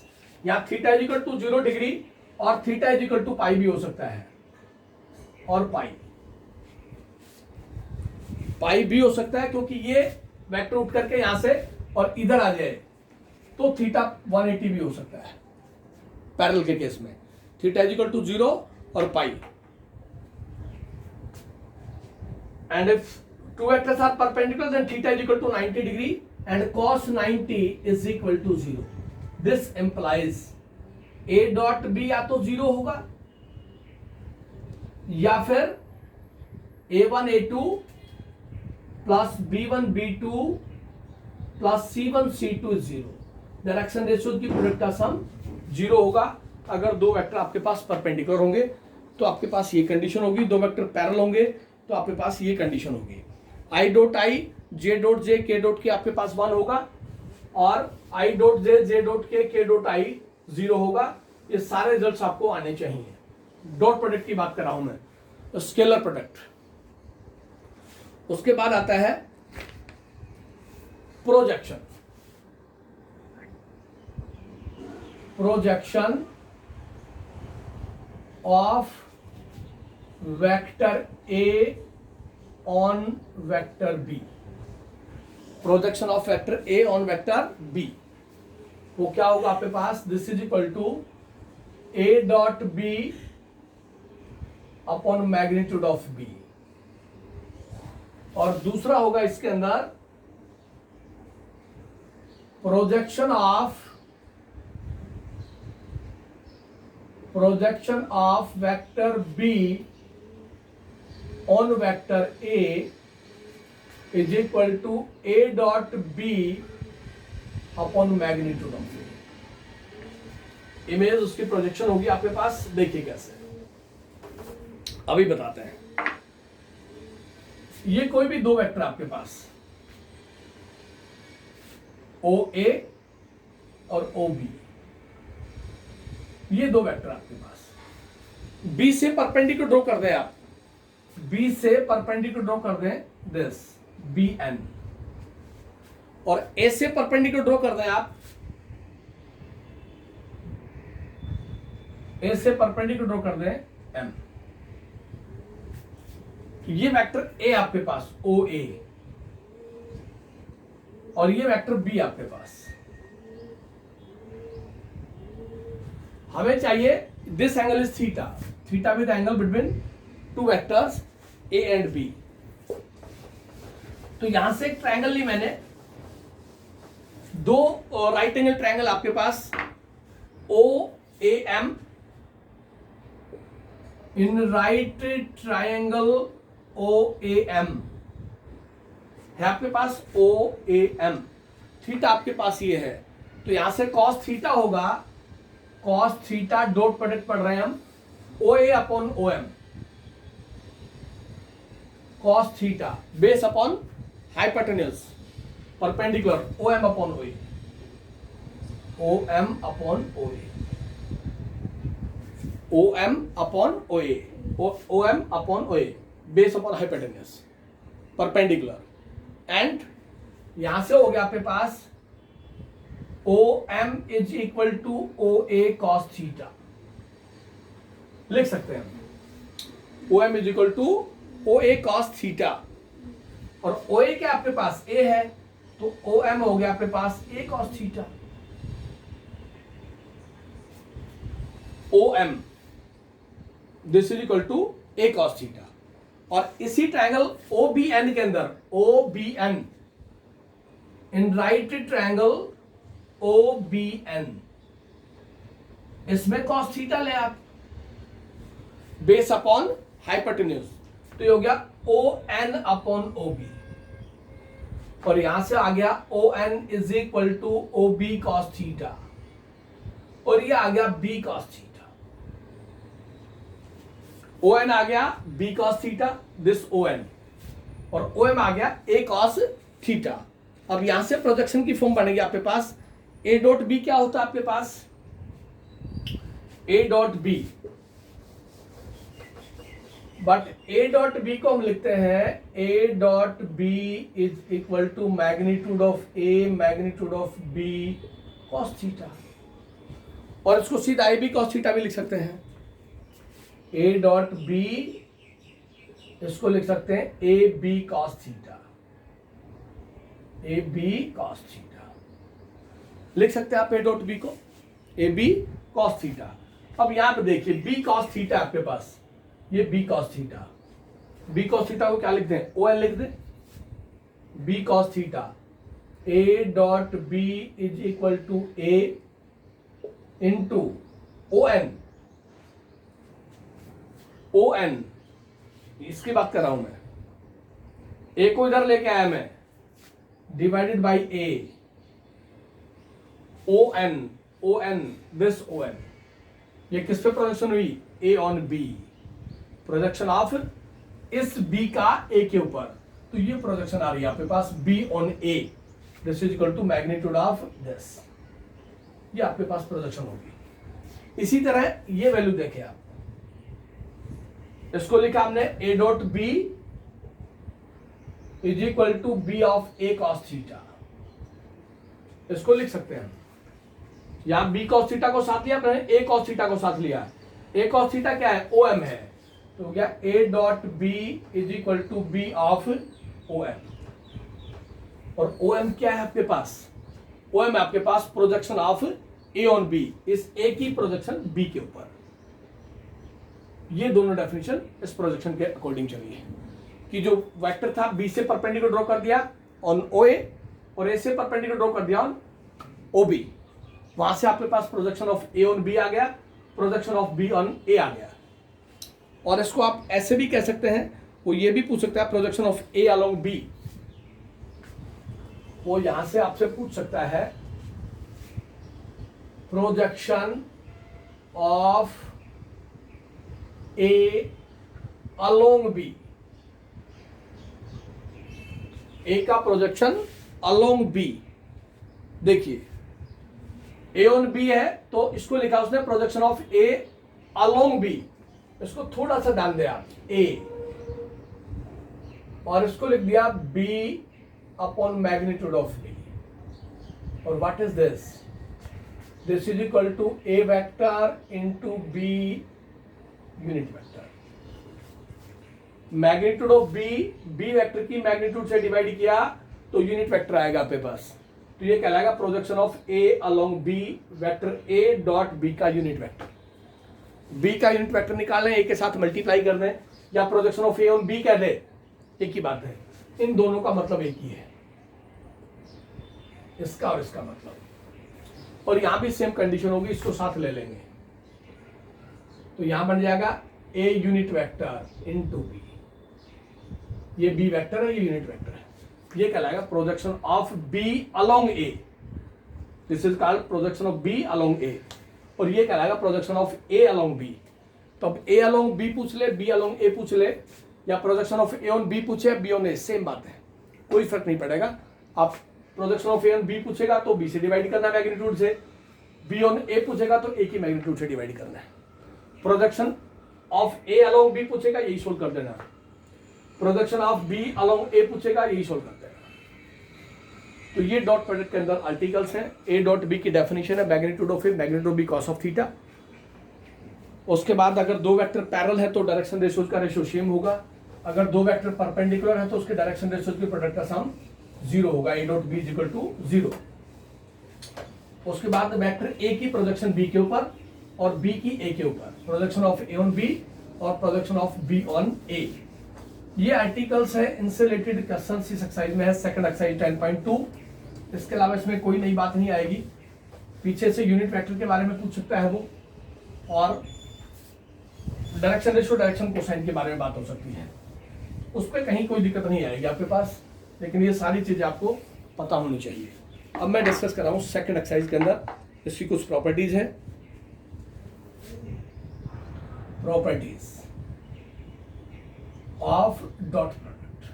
या theta is equal to 0 degree और theta is equal to pi भी हो सकता है और pi भी हो सकता है क्योंकि ये वेक्टर उठ करके यहां से और इधर आ जाए तो थीटा 180 भी हो सकता है पैरेलल के केस में. थीटा इज इक्वल टू 0 और pi. And if two vectors are perpendicular then theta is equal to 90 degree and cos 90 is equal to 0. This implies a dot b या तो 0 होगा या फिर a1 a2 plus b1 b2 plus c1 c2 is 0. Direction ratio की product का sum 0 होगा. अगर दो वेक्टर आपके पास परपेंडिकुलर होंगे तो आपके पास ये कंडीशन होगी. दो वेक्टर पैरेलल होंगे तो आपके पास ये कंडीशन होगी. आई dot I J dot J K dot के आपके पास 1 होगा और आई डॉट जे डॉट के डॉट आई 0 होगा. ये सारे रिजल्ट्स आपको आने चाहिए. डॉट प्रोडक्ट की बात कर रहा हूं मैं, तो स्केलर प्रोडक्ट. उसके बाद आता है projection. projection of vector A on vector B. Projection of vector A on vector B. वो क्या होगा आपके पास? This is equal to A dot B upon magnitude of B. और दूसरा होगा इसके अंदर projection of vector B on vector A is equal to A dot B upon magnitude of A. Image उसकी प्रोजेक्शन होगी आपके पास. देखिए कैसे, अभी बताते हैं. ये कोई भी दो वेक्टर आपके पास OA और OB, ये दो वेक्टर आपके पास. बी से परपेंडिकुलर ड्रॉ कर दें आप. बी से परपेंडिकुलर ड्रॉ कर दें दिस BN और ए से परपेंडिकुलर ड्रॉ कर दें आप. ए से परपेंडिकुलर ड्रॉ कर दें M. ये वेक्टर ए आपके पास OA और ये वेक्टर B आपके पास. हमें चाहिए this angle is theta. Theta with angle between two vectors A and B. तो यहां से एक ट्रायंगल ली मैंने. दो राइट एंगल ट्रायंगल आपके पास OAM. इन राइट ट्रायंगल OAM है आपके पास OAM. थीटा आपके पास ये है तो यहां से cos थीटा होगा. cos थीटा डॉट प्रोडक्ट पढ़ रहे हैं हम OA upon OM. cos theta base upon hypotenuse perpendicular OM upon OA. OM upon OA. OM upon OA. OM upon OA base upon hypotenuse perpendicular. And यहां से हो गया आपके पास OM is equal to OA cos theta. लिख सकते हैं OM is equal to OA cos theta. और OA क्या आपके पास A है तो OM हो गया आपके पास A cos theta. OM this is equal to A cos theta. और इसी ट्रायंगल ओ बी एन के अंदर, O B N, in right triangle O B N, इसमें कॉस थीटा ले आप बेस अपॉन हाइपोटेन्यूज, तो ये हो गया O N upon O B. और यहां से आ गया O N is equal to O B cos theta, और ये आ गया B cos theta. O N आ गया B cos theta, this O N, और ओ एम आ गया ए कॉस थीटा। अब यहां से प्रोजेक्शन की फॉर्म बनेगी आपके पास, ए डॉट बी क्या होता है आपके पास, A dot B, but A dot B को हम लिखते हैं A dot B is equal to magnitude of A magnitude of B cos theta, और इसको सीधा ए बी कॉस थीटा भी लिख सकते हैं। ए डॉट बी, इसको लिख सकते हैं A B cos theta, A B cos theta लिख सकते हैं आप ए डॉट बी को, ए बी कॉस थीटा। अब यहां पे देखिए बी कॉस थीटा आपके पास, ये B cos theta, B cos theta को क्या लिख दें, ओ एन लिख दें, B cos theta, A dot B is equal to A into O N, O N, इसकी बात कर रहा हूं मैं, ए को इधर लेके आया मैं, divided by A, O N, O N, this O N, ये किस पे प्रोजेक्शन हुई, A on B, projection of इस बी का ए के ऊपर, तो ये प्रोजेक्शन आ रही है आपके पास B on A, this is equal to magnitude of this, ये आपके पास प्रोजेक्शन होगी। इसी तरह ये वैल्यू देखें आप, इसको लिखा हमने A dot B is equal to B of A cos theta, इसको लिख सकते हैं यहां बी कॉस थीटा को साथ लिया, ए कॉस थीटा को साथ लिया, ए कॉस थीटा क्या है, ओ एम है, तो हो गया A dot B is equal to B of O M, और ओ एम क्या है आपके पास, ओ एम आपके पास projection of A on B, इस ए की प्रोजेक्शन बी के ऊपर। ये दोनों डेफिनेशन इस प्रोजेक्शन के अकॉर्डिंग चलिए कि जो वेक्टर था बी से परपेंडिकुलर ड्रॉ कर दिया ऑन ओ ए, और ए से परपेंडिकुलर ड्रॉ कर दिया ऑन ओ बी, वहां से आपके पास projection of A on B आ गया, projection of B on A आ गया। और इसको आप ऐसे भी कह सकते हैं, वो ये भी पूछ सकता है projection of A along B, वो यहां से आपसे पूछ सकता है projection of A along B, A का प्रोजेक्शन अलोंग बी, देखिए ए ऑन बी है तो इसको लिखा उसने projection of A along B, इसको थोड़ा सा ध्यान दें आप, ए, और इसको लिख दिया B upon magnitude of B, और what is this, this is equal to A vector into B unit vector, magnitude of B, B vector की मैग्नीट्यूड से डिवाइड किया तो यूनिट वेक्टर आएगा आपके पास, तो ये कहलाएगा projection of A along B, vector A dot B का यूनिट वेक्टर, बी का यूनिट वेक्टर निकालें, ए के साथ मल्टीप्लाई कर दें, या projection of A on B कह दे, एक ही बात है, इन दोनों का मतलब एक ही है, इसका और इसका मतलब, और यहां भी सेम कंडीशन होगी, इसको साथ ले लेंगे, तो यहां बन जाएगा A unit vector into B, ये बी वेक्टर है, ये यूनिट वेक्टर है, ये कहलाएगा projection of B along A, this is called projection of B along A, और ये कहलाएगा projection of A along B. तो अब ए अलोंग बी पूछ ले, बी अलोंग ए पूछ ले, या projection of A on B पूछे, बी ऑन ए, सेम बात है, कोई फर्क नहीं पड़ेगा। आप projection of A on B पूछेगा तो बी से डिवाइड करना है मैग्नीट्यूड से, बी ऑन ए पूछेगा तो ए की मैग्नीट्यूड से डिवाइड करना है, projection of A along B पूछेगा, यही सोल्व कर देना, projection of B along A पूछेगा, यही सोल्व कर देना। तो ये डॉट प्रोडक्ट के अंदर आर्टिकल्स हैं, ए डॉट बी की डेफिनेशन है magnitude of A magnitude of B cos of theta. उसके बाद अगर दो वेक्टर पैरेलल है तो डायरेक्शन रेशियोज का रेशियो सेम होगा, अगर दो वेक्टर परपेंडिकुलर है तो उसके डायरेक्शन रेशियोज के प्रोडक्ट का सम 0 होगा, A dot B is equal to 0। उसके बाद वेक्टर ए की प्रोजेक्शन बी के ऊपर और बी की ए के ऊपर, projection of A on B और projection of B on A. ये आर्टिकल्स है, इनसे रिलेटेड क्वेश्चन इस एक्सरसाइज में है, सेकंड एक्सरसाइज 10.2। इसके अलावा इसमें कोई नई बात नहीं आएगी। पीछे से यूनिट वेक्टर के बारे में पूछ सकता है वो, और डायरेक्शन रेशियो, डायरेक्शन कोसाइन के बारे में बात हो सकती है, उस पर कहीं कोई दिक्कत नहीं आएगी आपके पास, लेकिन ये सारी चीजें आपको पता होनी चाहिए। अब मैं डिस्कस कर रहा हूँ सेकंड एक्सरसाइज के अंदर इसकी कुछ प्रॉपर्टीज है। Properties of dot product,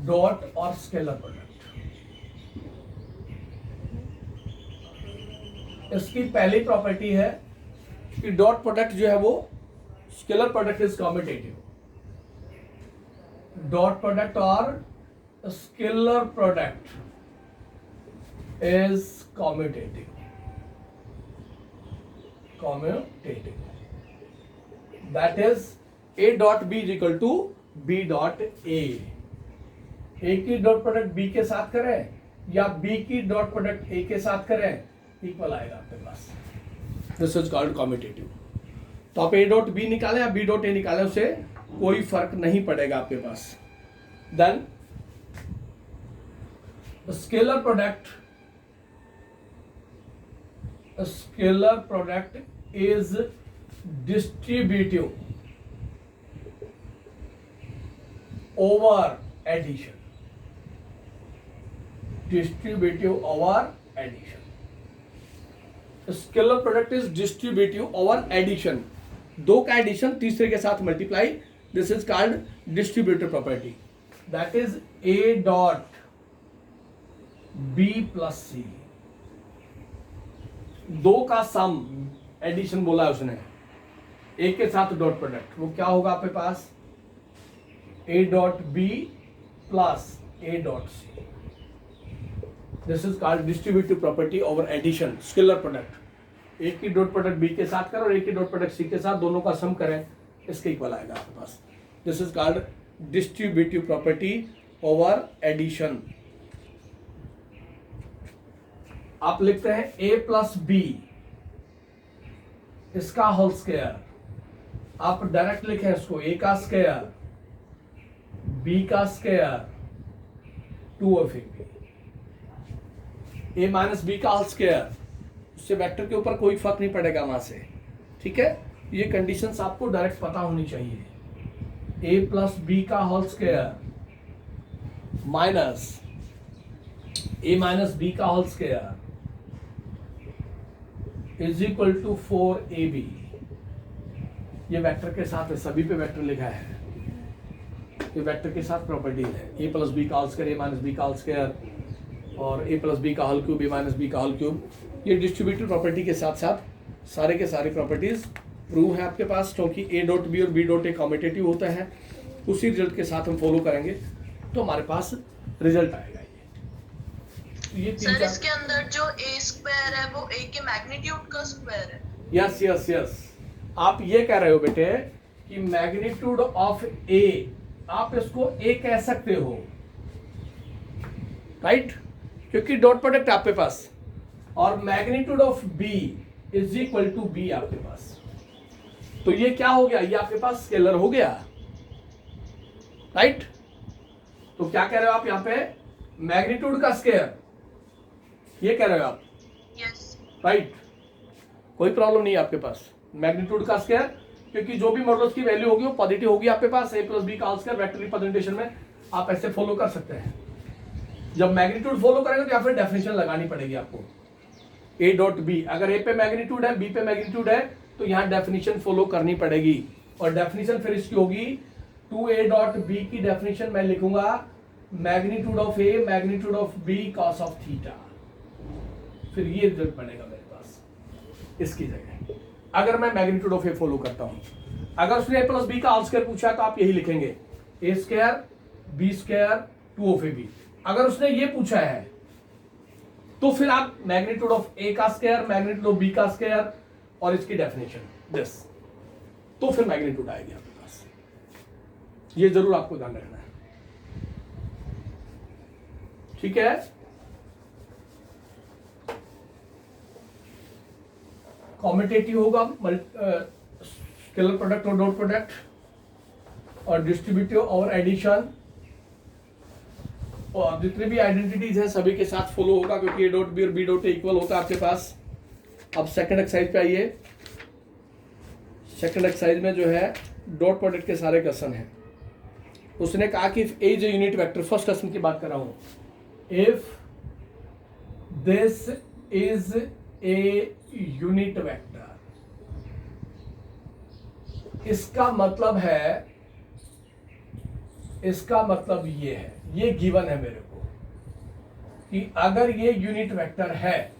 dot और स्केलर प्रोडक्ट। इसकी पहली प्रॉपर्टी है कि डॉट प्रोडक्ट जो है वो scalar product is commutative. Dot product और scalar product is commutative. That is a dot b is equal to b dot a. a की डॉट प्रोडक्ट b के साथ करें या b की डॉट प्रोडक्ट a के साथ करें, इक्वल आएगा आपके पास। This is called commutative. तो आप a डॉट b निकालें या b डॉट a निकालें, उसे कोई फर्क नहीं पड़ेगा आपके पास। Then scalar product, scalar product is distributive over addition. Distributive over addition. Scalar product is distributive over addition. दो का एडिशन तीसरे के साथ multiply, this is called distributive property. That is a dot b plus C. दो का सम addition बोला है उसने, एक के साथ डॉट प्रोडक्ट, वो क्या होगा आपके पास, a dot B plus a dot C. This is called distributive property over addition, scalar product. एक की डॉट प्रोडक्ट b के साथ करें और एक की डॉट प्रोडक्ट c के साथ, दोनों का सम करें, इसके इक्वल आएगा आपके पास। This is called distributive property over addition. आप लिखते हैं a प्लस बी, इसका होल स्क्वायर। आप डायरेक्ट लिखें इसको, a का स्क्वायर b का square 2 of a minus B का होल स्क्वायर। उससे वेक्टर के ऊपर कोई फर्क नहीं पड़ेगा वहां से, ठीक है। ये कंडीशंस आपको डायरेक्ट पता होनी चाहिए। a प्लस बी का whole square minus a minus B का whole square is equal to 4ab। ये वेक्टर के साथ है, सभी पे वेक्टर लिखा है, ये वेक्टर के साथ प्रॉपर्टी है। a प्लस बी का whole square, a minus B का होल स्क्वायर और a प्लस बी का whole cube, a minus B का होल क्यूब। ये डिस्ट्रीब्यूटिव प्रॉपर्टी के साथ साथ सारे के सारे प्रॉपर्टीज प्रूव है आपके पास, क्योंकि a डॉट बी और b डॉट ए कॉम्यूटेटिव होता है। उसी रिजल्ट के साथ हम फॉलो करेंगे तो हमारे पास रिजल्ट आएगा। ये सर इसके अंदर जो a स्क्वायर है वो a के मैग्नीट्यूड का स्क्वायर है। यस यस यस, आप ये कह रहे हो बेटे कि मैग्नीट्यूड ऑफ a, आप इसको a कह सकते हो, राइट, क्योंकि डॉट प्रोडक्ट आपके पास, और magnitude of b is equal to b आपके पास। तो ये क्या हो गया, ये आपके पास स्केलर हो गया, राइट। तो क्या कह रहे हो आप यहाँ पे, मैग्नीट्यूड का स्क्वायर, ये कह रहे हो आप, यस राइट। कोई प्रॉब्लम नहीं है आपके पास, मैग्नीट्यूड का स्क्वायर, क्योंकि जो भी मॉडल्स की वैल्यू होगी वो पॉजिटिव होगी आपके पास। a प्लस बी का होल स्क्वायर वेक्टर रिप्रेजेंटेशन में आप ऐसे फॉलो कर सकते हैं। जब मैग्नीट्यूड फॉलो करेंगे तो यहाँ पर डेफिनेशन लगानी पड़ेगी आपको, a डॉट बी। अगर a पे मैग्नीट्यूड है, b पे मैग्नीट्यूड है, तो यहाँ डेफिनेशन फॉलो करनी पड़ेगी। और डेफिनेशन फिर इसकी होगी 2a डॉट b की डेफिनेशन मैं लिखूंगा magnitude of a magnitude of b cos of theta. फिर ये रिजल्ट बनेगा मेरे पास इसकी जगह, अगर मैं मैग्नीट्यूड ऑफ ए फॉलो करता हूं। अगर उसने a प्लस बी का होल स्क्वायर पूछा है तो आप यही लिखेंगे, a square B square 2 of A B. अगर उसने ये पूछा है तो फिर आप मैग्नीट्यूड ऑफ a का स्क्वायर, मैग्नीट्यूड ऑफ b का स्क्वायर और इसकी डेफिनेशन दिस, तो फिर मैग्नीट्यूड आएगी आपके पास। ये जरूर आपको ध्यान रखना है, ठीक है। कॉम्यूटेटिव होगा, स्केलर प्रोडक्ट और डॉट प्रोडक्ट और डिस्ट्रीब्यूटिव और एडिशन और जितने भी आइडेंटिटीज हैं सभी के साथ फॉलो होगा, क्योंकि ए डॉट बी और बी डॉट ए इक्वल होता है आपके पास। अब सेकंड एक्सरसाइज पे आइए। सेकंड एक्सरसाइज में जो है डॉट प्रोडक्ट के सारे क्वेश्चन हैं। उसने कहा कि if A is a unit vector, first question की बात कर रहा हूं, if this is A unit vector, इसका मतलब ये है, ये गिवन है मेरे को कि अगर ये यूनिट वेक्टर है,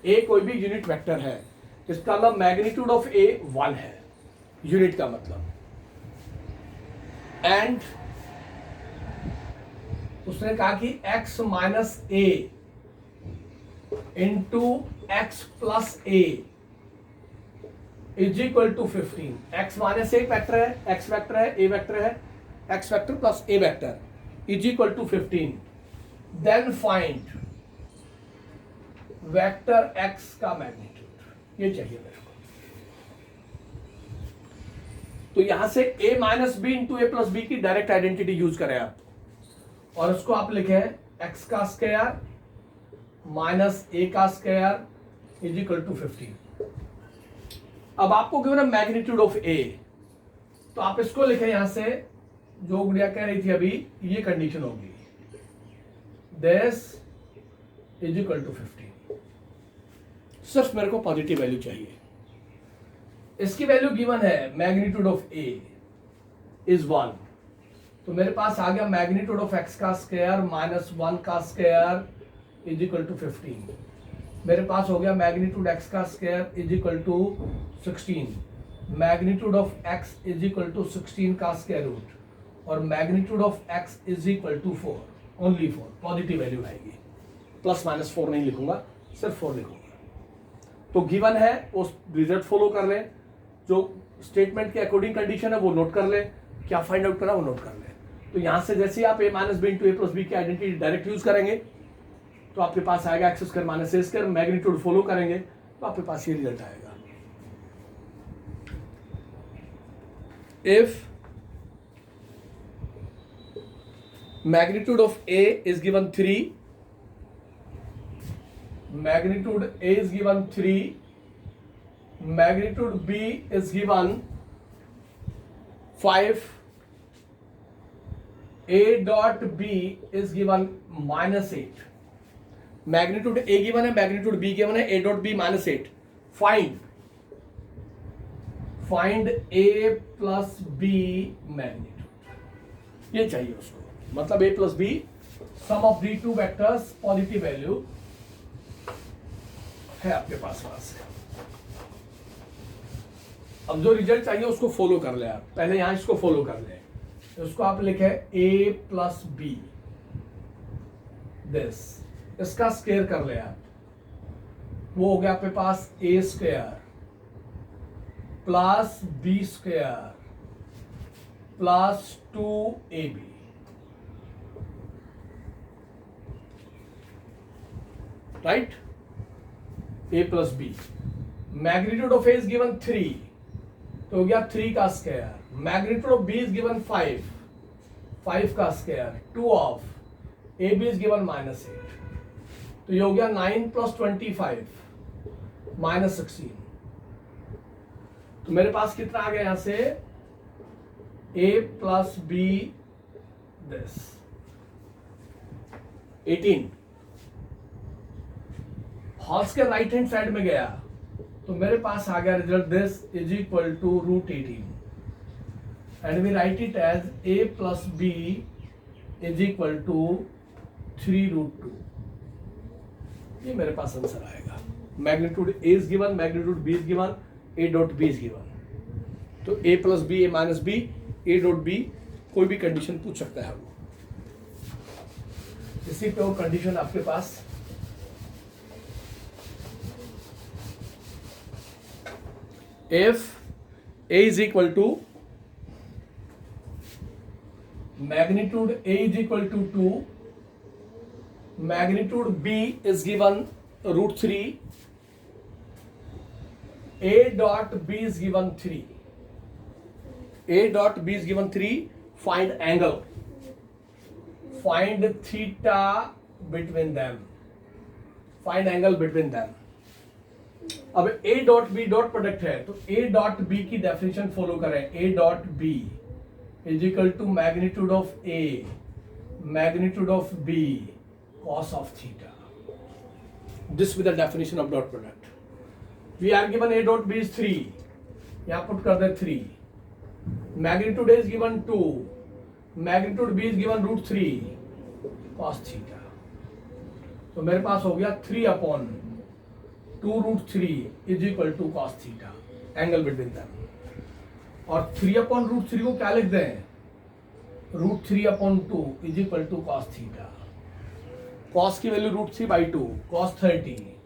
ए कोई भी यूनिट वेक्टर है, इसका मतलब मैग्नीट्यूड ऑफ ए 1 है, यूनिट का मतलब। एंड उसने कहा कि x minus A into x plus A is equal to 15। X minus एक वेक्टर है, एक्स वेक्टर है, ए वेक्टर है, x vector plus A vector is equal to 15। Then find vector x का मैग्नीट्यूड, ये चाहिए मेरे को। तो यहां से a minus B into A plus B की डायरेक्ट आइडेंटिटी यूज करें आप, और उसको आप लिखें x का स्क्वायर माइनस ए का स्क्वायर इज इक्वल टू 15। अब आपको गिवन है मैग्नीट्यूड ऑफ ए, तो आप इसको लिखें यहां से, जो गुड़िया कह रही थी अभी, ये कंडीशन होगी दिस इज इक्वल टू 15। सिर्फ मेरे को पॉजिटिव वैल्यू चाहिए। इसकी वैल्यू गिवन है मैग्नीट्यूड ऑफ ए इज 1, तो मेरे पास आ गया मैग्नीट्यूड ऑफ एक्स का स्क्वायर माइनस 1 का स्क्वायर इज इक्वल टू 15। मेरे पास हो गया मैग्नीट्यूड एक्स का square is equal to 16, magnitude of x is equal to 16 का स्क्वायर रूट, और magnitude of x is equal to 4, only 4, positive value आएगी, प्लस माइनस 4 नहीं लिखूंगा, सिर्फ 4 लिखूंगा। तो गिवन है, उस रिजल्ट फॉलो कर लें, जो स्टेटमेंट के अकॉर्डिंग कंडीशन है वो नोट कर लें, क्या फाइंड आउट करना वो नोट कर लें। तो यहां से जैसे आप A minus B into A plus B की आइडेंटिटी डायरेक्ट यूज करेंगे, तो आपके पास आएगा x square minus A square, magnitude follow करेंगे तो आपके पास ये रिजल्ट आएगा। If magnitude of A is given 3, magnitude A is given 3, magnitude B is given 5, a dot b is given minus 8। Magnitude a given है, magnitude b given है, a dot b minus 8। Find a plus b magnitude, ये चाहिए उसको, मतलब a plus b sum of the two vectors, positive value है आपके पास वहां से। अब जो रिजल्ट चाहिए उसको फॉलो कर ले आप, पहले यहां इसको फॉलो कर ले, उसको आप लिखे a प्लस बी दिस, इसका स्क्वायर कर ले आप, वो हो गया आपके पास a square plus B square plus 2ab, right, a plus B. Magnitude of a is given 3, तो हो गया 3 का square, magnitude of b is given 5, 5 का square, 2 of ab is given minus 8, तो ये हो गया 9 प्लस 25 माइनस 16। तो मेरे पास कितना आ गया यहां से, a प्लस बी दिस 18, हॉल्स के राइट हैंड साइड में गया, तो मेरे पास आ गया result this is equal to root 18, and we write it as a plus b is equal to 3 root 2। ये मेरे पास आंसर आएगा। Magnitude a is given, magnitude b is given, a dot b is given। तो a plus b, a minus b, a dot b, कोई भी condition पूछ सकता है वो, इसी पे वो कंडीशन आपके पास। if a is equal to magnitude a is equal to 2, magnitude b is given root 3, a dot b is given 3, A dot B is given 3. Find angle. Find theta between them. Find angle between them. अब A dot B dot product है तो A dot B की definition follow करें. A dot B is equal to magnitude of A, magnitude of B, cos of theta. This with the definition of dot product. We are given A dot B is 3. यहाँ put कर दे 3. Magnitude A is given 2. Magnitude B is given root 3 cos theta. तो मेरे पास हो गया 3 upon 2 root 3 is equal to cos theta. Angle between them. और 3 upon root 3 को क्या लिख दें? root 3 upon 2 is equal to cos theta. cos की वैल्यू root 3 by 2 cos 30